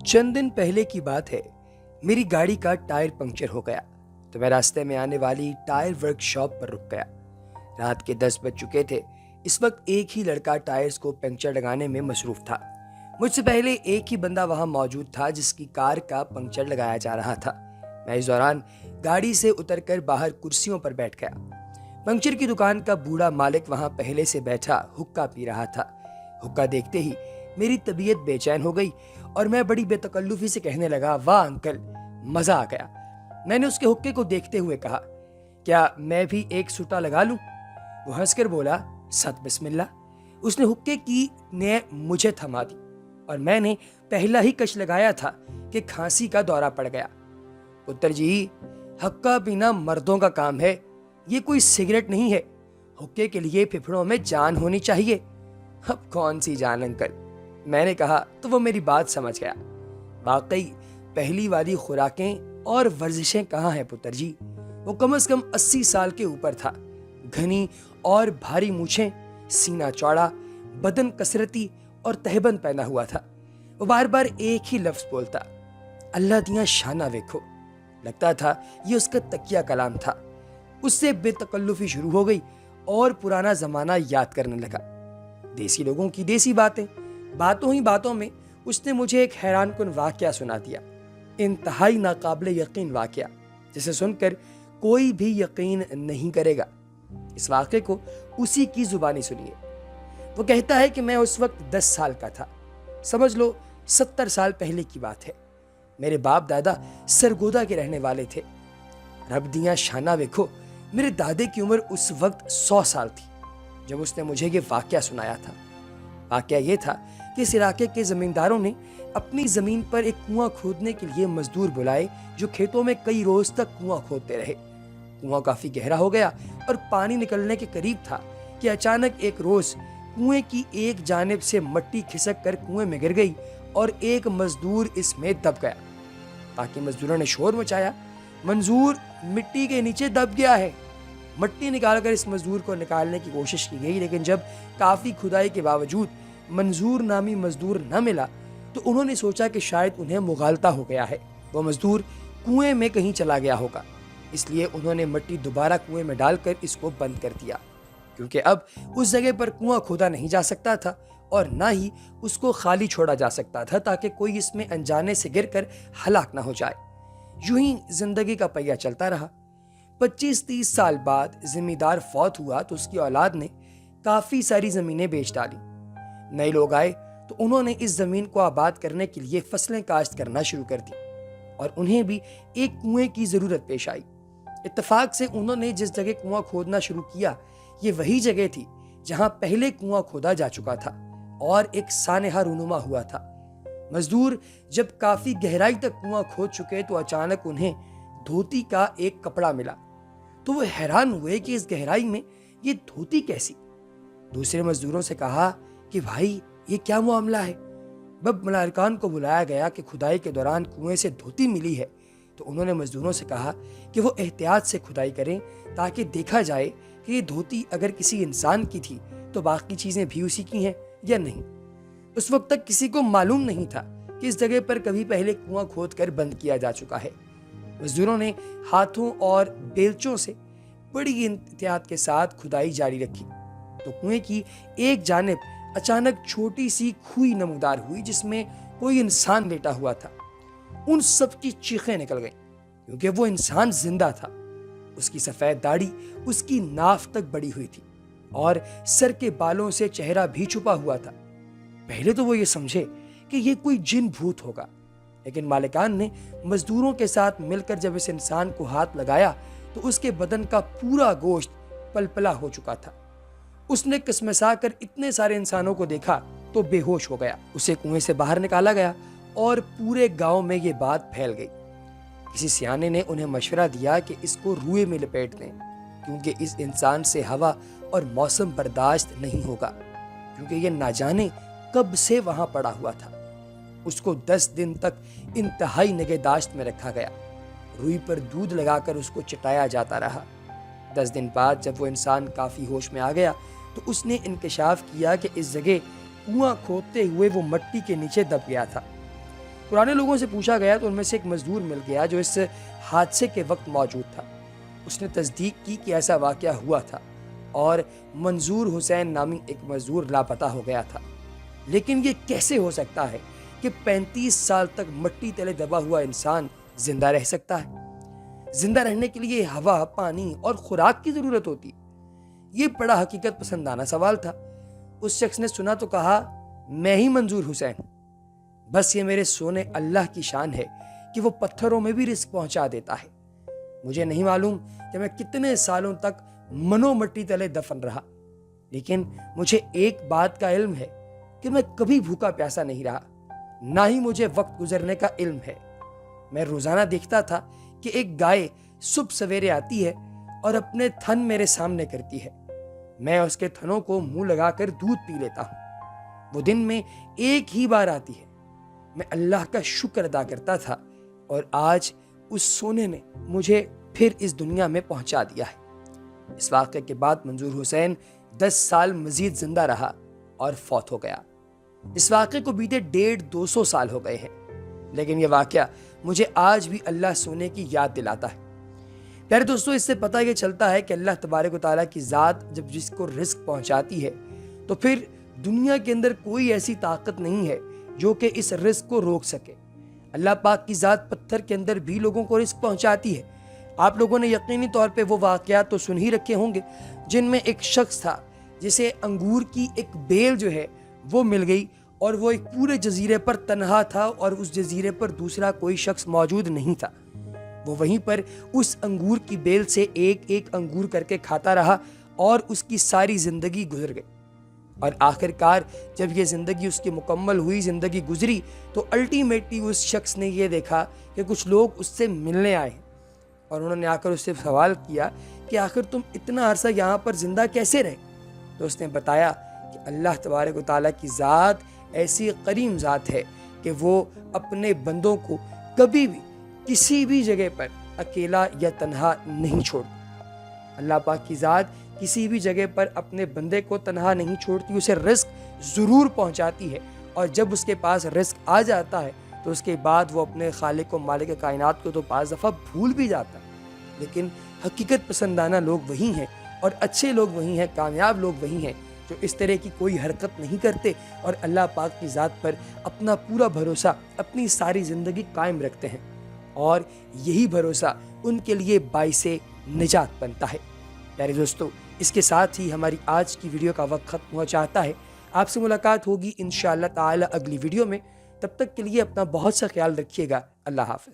चंद दिन पहले की बात है। मेरी गाड़ी का टायर पंक्चर हो गया तो मैं रास्ते में आने वाली टायर वर्कशॉप पर रुक गया। रात के 10 बज चुके थे। इस वक्त एक ही लड़का टायर्स को पंक्चर लगाने में मसरूफ था। मुझसे पहले एक ही बंदा वहां मौजूद था जिसकी कार का पंक्चर लगाया जा रहा था। मैं इस दौरान गाड़ी से उतरकर बाहर कुर्सियों पर बैठ गया। पंक्चर की दुकान का बूढ़ा मालिक वहां पहले से बैठा हुक्का पी रहा था। हुक्का देखते ही मेरी तबीयत बेचैन हो गई और मैं बड़ी बेतकल्लुफी से कहने लगा, वाह अंकल, मजा आ गया। मैंने उसके हुक्के को देखते हुए कहा, क्या मैं भी एक सूटा लगा लूं? वो हंसकर बोला, सत बिस्मिल्लाह। उसने हुक्के की ने मुझे थमा दी और मैंने पहला ही कश लगाया था कि खांसी का दौरा पड़ गया। पुत्र जी, हुक्का पीना मर्दों का काम है, ये कोई सिगरेट नहीं है। हुक्के के लिए फेफड़ों में जान होनी चाहिए। अब कौन सी जान अंकल, मैंने कहा तो वो मेरी बात समझ गया। वाकई पहली वाली खुराकें और वर्जिशें कहाँ हैं पुत्र जी। वो कम से कम 80 साल के ऊपर था। घनी और भारी मूछें, सीना चौड़ा, बदन कसरती और तहबंद पहना हुआ था। वो बार बार एक ही लफ्ज बोलता, अल्लाह दिया शाना देखो। लगता था ये उसका तकिया कलाम था। उससे बेतकल्लुफी शुरू हो गई और पुराना जमाना याद करने लगा। देसी लोगों की देसी बातें। बातों ही बातों में उसने मुझे एक हैरानकुन वाकया सुना दिया, इंतहाई नाकाबिले यकीन वाकया, जिसे सुनकर कोई भी यकीन नहीं करेगा। इस वाक़े को उसी की जुबानी सुनिए। वो कहता है कि मैं उस वक्त 10 साल का था। समझ लो 70 साल पहले की बात है। मेरे बाप दादा सरगोदा के रहने वाले थे। रब दिया शाना देखो, मेरे दादे की उम्र उस वक्त 100 साल थी जब उसने मुझे ये वाकया सुनाया था। वाकया ये था कि इस इलाके के जमींदारों ने अपनी जमीन पर एक कुआं खोदने के लिए मजदूर बुलाए जो खेतों में कई रोज तक कुआं खोदते रहे। कुआं काफी गहरा हो गया और पानी निकलने के करीब था कि अचानक एक रोज कुएं की एक जानिब से मट्टी खिसक कर कुएं में गिर गई और एक मजदूर इसमें दब गया। बाकी मजदूरों ने शोर मचाया, मंजूर मिट्टी के नीचे दब गया है। मट्टी निकालकर इस मजदूर को निकालने की कोशिश की गई, लेकिन जब काफी खुदाई के बावजूद मंजूर नामी मजदूर न मिला तो उन्होंने सोचा कि शायद उन्हें मुगालता हो गया है, वो मजदूर कुएं में कहीं चला गया होगा। इसलिए उन्होंने मट्टी दोबारा कुएं में डालकर इसको बंद कर दिया, क्योंकि अब उस जगह पर कुआं खोदा नहीं जा सकता था और ना ही उसको खाली छोड़ा जा सकता था ताकि कोई इसमें अनजाने से गिरकर हलाक ना हो जाए। यूं ही जिंदगी का पहिया चलता रहा। 25-30 साल बाद जिम्मेदार फौत हुआ तो उसकी औलाद ने काफी सारी जमीनें बेच डाली। नए लोग आए तो उन्होंने इस जमीन को आबाद करने के लिए फसलें काश्त करना शुरू कर दी और उन्हें भी एक कुएं की जरूरत पेश आई। इत्तेफाक से उन्होंने जिस जगह कुआं खोदना शुरू किया ये वही जगह थी जहां पहले कुआं खोदा जा चुका था और एक सानेहा रूनुमा हुआ था। मजदूर जब काफी गहराई तक कुआं खोद चुके तो अचानक उन्हें धोती का एक कपड़ा मिला। तो वो हैरान हुए कि इस गहराई में ये धोती कैसी। दूसरे मजदूरों से कहा कि भाई ये क्या मामला है। जब मलारकान को बुलाया गया कि खुदाई के दौरान कुएं से धोती मिली है तो उन्होंने मजदूरों से कहा कि वो एहतियात से खुदाई करें ताकि देखा जाए कि ये धोती अगर किसी इंसान की थी तो बाकी चीजें भी उसी की हैं या नहीं। उस वक्त तक किसी को मालूम नहीं था कि इस जगह पर कभी पहले कुआं खोद कर बंद किया जा चुका है। मजदूरों ने हाथों और बेलचों से बड़ी एहतियात के साथ खुदाई जारी रखी तो कुएं की एक जानिब अचानक छोटी सी खुई नमूदार हुई जिसमें कोई इंसान लेटा हुआ था। उन सब की चीखें निकल गईं क्योंकि वो इंसान जिंदा था। उसकी सफेद दाढ़ी उसकी नाफ तक बड़ी हुई थी और सर के बालों से चेहरा भी छुपा हुआ था। पहले तो वो ये समझे कि ये कोई जिन भूत होगा, लेकिन मालिकान ने मजदूरों के साथ मिलकर जब इस इंसान को हाथ लगाया तो उसके बदन का पूरा गोश्त पलपला हो चुका था। उसने कसमसा कर इतने सारे इंसानों को देखा तो बेहोश हो गया। उसे कुएं से बाहर निकाला गया और पूरे गांव में ये बात फैल गई। किसी सियाने ने उन्हें मशवरा दिया कि इसको रुए में लपेट दें क्योंकि इस इंसान से हवा और मौसम बर्दाश्त नहीं होगा, क्योंकि ये ना जाने कब से वहां पड़ा हुआ था। उसको 10 दिन तक इंतहाई निगहदाश्त में रखा गया। रुई पर दूध लगाकर उसको चटाया जाता रहा। 10 दिन बाद जब वो इंसान काफी होश में आ गया तो उसने इंकशाफ किया कि इस जगह कुआं खोदते हुए वो मट्टी के नीचे दब गया था। पुराने लोगों से पूछा गया तो उनमें से एक मजदूर मिल गया जो इस हादसे के वक्त मौजूद था। उसने तस्दीक की कि ऐसा वाक़या हुआ था और मंजूर हुसैन नामी एक मजदूर लापता हो गया था। लेकिन ये कैसे हो सकता है कि 35 साल तक मिट्टी तले दबा हुआ इंसान जिंदा रह सकता है? जिंदा रहने के लिए हवा, पानी और खुराक की जरूरत होती है। ये बड़ा हकीकत पसंदाना सवाल था। उस शख्स ने सुना तो कहा, मैं ही मंजूर हुसैन। बस ये मेरे सोने अल्लाह की शान है कि वो पत्थरों में भी रिस्क पहुंचा देता है। मुझे नहीं मालूम कि मैं कितने सालों तक मनो मिट्टी तले दफन रहा, लेकिन मुझे एक बात का इल्म है कि मैं कभी भूखा प्यासा नहीं रहा, ना ही मुझे वक्त गुजरने का इल्म है। मैं रोजाना देखता था कि एक गाय सुबह सवेरे आती है और अपने थन मेरे सामने करती है। मैं उसके थनों को मुंह लगाकर दूध पी लेता हूँ। वो दिन में एक ही बार आती है। मैं अल्लाह का शुक्र अदा करता था और आज उस सोने ने मुझे फिर इस दुनिया में पहुंचा दिया है। इस वाक़े के बाद मंजूर हुसैन 10 साल मजीद जिंदा रहा और फौत हो गया। इस वाक़े को बीते 150-200 साल हो गए हैं, लेकिन यह वाक़या मुझे आज भी अल्लाह सोने की याद दिलाता है। प्यारे दोस्तों, इससे पता ये चलता है कि अल्लाह तबारक व तआला की ज़ात जब जिसको रिस्क पहुंचाती है तो फिर दुनिया के अंदर कोई ऐसी ताकत नहीं है जो कि इस रिस्क को रोक सके। अल्लाह पाक की ज़ात पत्थर के अंदर भी लोगों को रिस्क पहुंचाती है। आप लोगों ने यकीनी तौर पे वो वाक़यात तो सुन ही रखे होंगे जिनमें एक शख्स था जिसे अंगूर की एक बेल जो है वो मिल गई और वो एक पूरे जजीरे पर तन्हा था और उस जजीरे पर दूसरा कोई शख्स मौजूद नहीं था। वो वहीं पर उस अंगूर की बेल से एक एक अंगूर करके खाता रहा और उसकी सारी ज़िंदगी गुजर गई। और आखिरकार जब ये ज़िंदगी उसकी मुकम्मल हुई, ज़िंदगी गुजरी, तो अल्टीमेटली उस शख्स ने ये देखा कि कुछ लोग उससे मिलने आए और उन्होंने आकर उससे सवाल किया कि आखिर तुम इतना अरसा यहाँ पर ज़िंदा कैसे रहे? तो उसने बताया कि अल्लाह तबारक व तआला की ज़ात ऐसी करीम ज़ात है कि वो अपने बंदों को कभी भी किसी भी जगह पर अकेला या तन्हा नहीं छोड़ती। अल्लाह पाक की ज़ात किसी भी जगह पर अपने बंदे को तन्हा नहीं छोड़ती, उसे रिस्क ज़रूर पहुंचाती है और जब उसके पास रिस्क आ जाता है तो उसके बाद वो अपने खालिक व मालिक कायनात को तो पाँच दफ़ा भूल भी जाता है। लेकिन हकीकत पसंदाना लोग वही हैं और अच्छे लोग वही हैं, कामयाब लोग वही हैं जो इस तरह की कोई हरकत नहीं करते और अल्लाह पाक की ज़ात पर अपना पूरा भरोसा अपनी सारी ज़िंदगी कायम रखते हैं और यही भरोसा उनके लिए बाइसे निजात बनता है। प्यारे दोस्तों, इसके साथ ही हमारी आज की वीडियो का वक्त खत्म हुआ चाहता है। आपसे मुलाकात होगी इंशाअल्लाह ताला अगली वीडियो में। तब तक के लिए अपना बहुत सा ख्याल रखिएगा। अल्लाह हाफ़िज़।